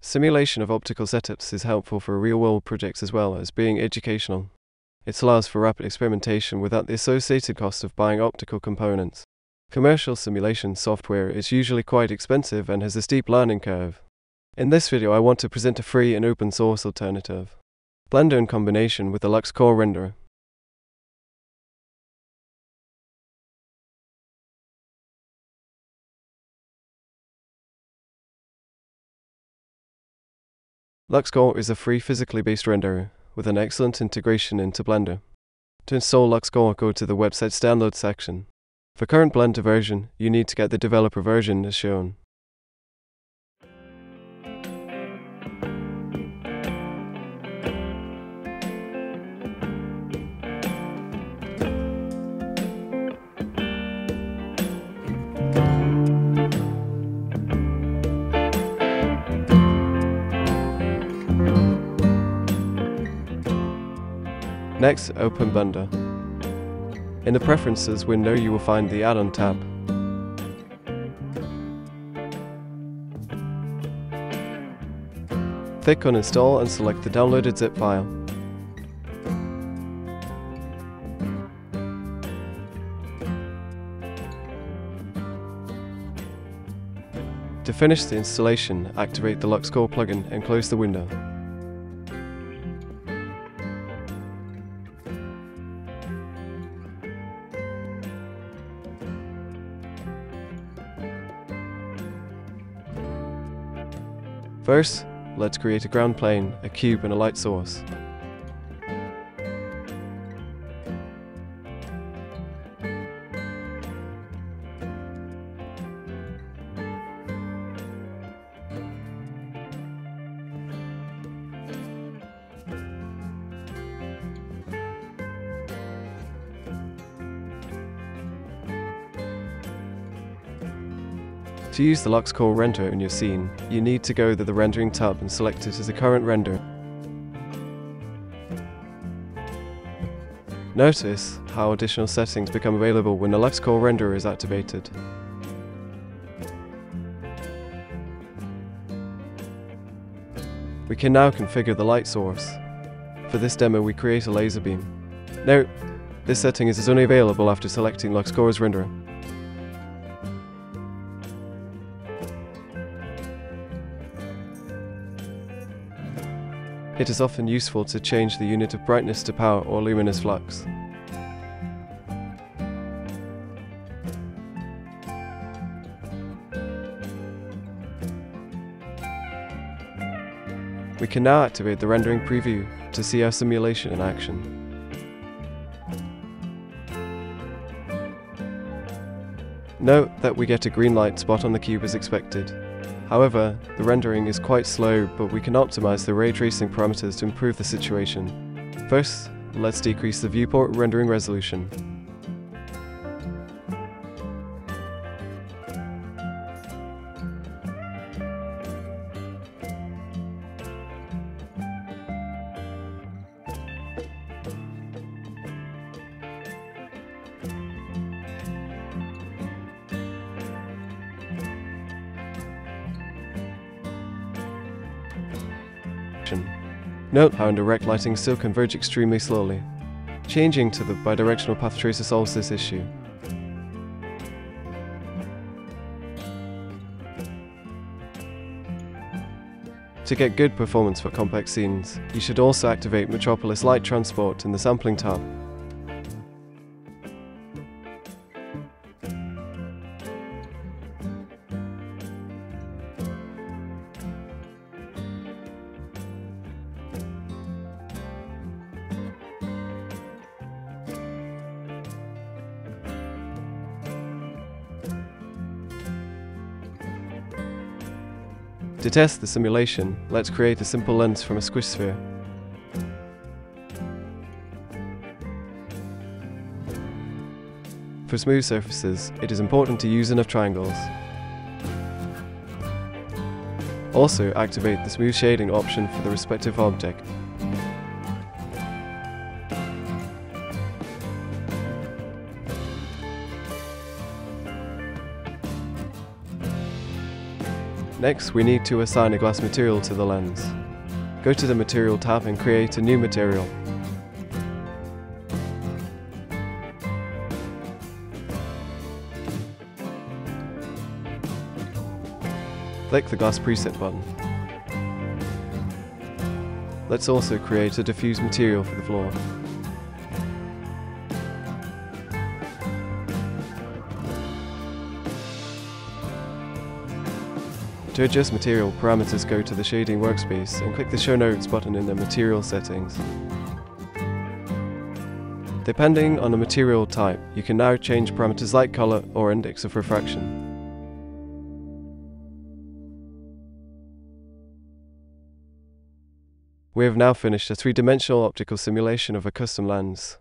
Simulation of optical setups is helpful for real-world projects as well as being educational. It allows for rapid experimentation without the associated cost of buying optical components. Commercial simulation software is usually quite expensive and has a steep learning curve. In this video I want to present a free and open source alternative, Blender in combination with the LuxCore renderer. LuxCore is a free physically based renderer with an excellent integration into Blender. To install LuxCore, go to the website's download section. For current Blender version, you need to get the developer version as shown. Next, open Blender. In the Preferences window, you will find the Add-on tab. Click on Install and select the downloaded zip file. To finish the installation, activate the LuxCore plugin and close the window. First, let's create a ground plane, a cube and a light source. To use the LuxCore renderer in your scene, you need to go to the Rendering tab and select it as a current render. Notice how additional settings become available when the LuxCore renderer is activated. We can now configure the light source. For this demo, we create a laser beam. Note, this setting is only available after selecting LuxCore's renderer. It is often useful to change the unit of brightness to power or luminous flux. We can now activate the rendering preview to see our simulation in action. Note that we get a green light spot on the cube as expected. However, the rendering is quite slow, but we can optimize the ray tracing parameters to improve the situation. First, let's decrease the viewport rendering resolution. Note how indirect lighting still converge extremely slowly. Changing to the bidirectional path tracer solves this issue. To get good performance for complex scenes, you should also activate Metropolis Light Transport in the Sampling tab. To test the simulation, let's create a simple lens from a squish sphere. For smooth surfaces, it is important to use enough triangles. Also, activate the smooth shading option for the respective object. Next, we need to assign a glass material to the lens. Go to the Material tab and create a new material. Click the Glass Preset button. Let's also create a diffuse material for the floor. To adjust material parameters, go to the Shading workspace and click the Show Notes button in the Material settings. Depending on the material type, you can now change parameters like color or index of refraction. We have now finished a three-dimensional optical simulation of a custom lens.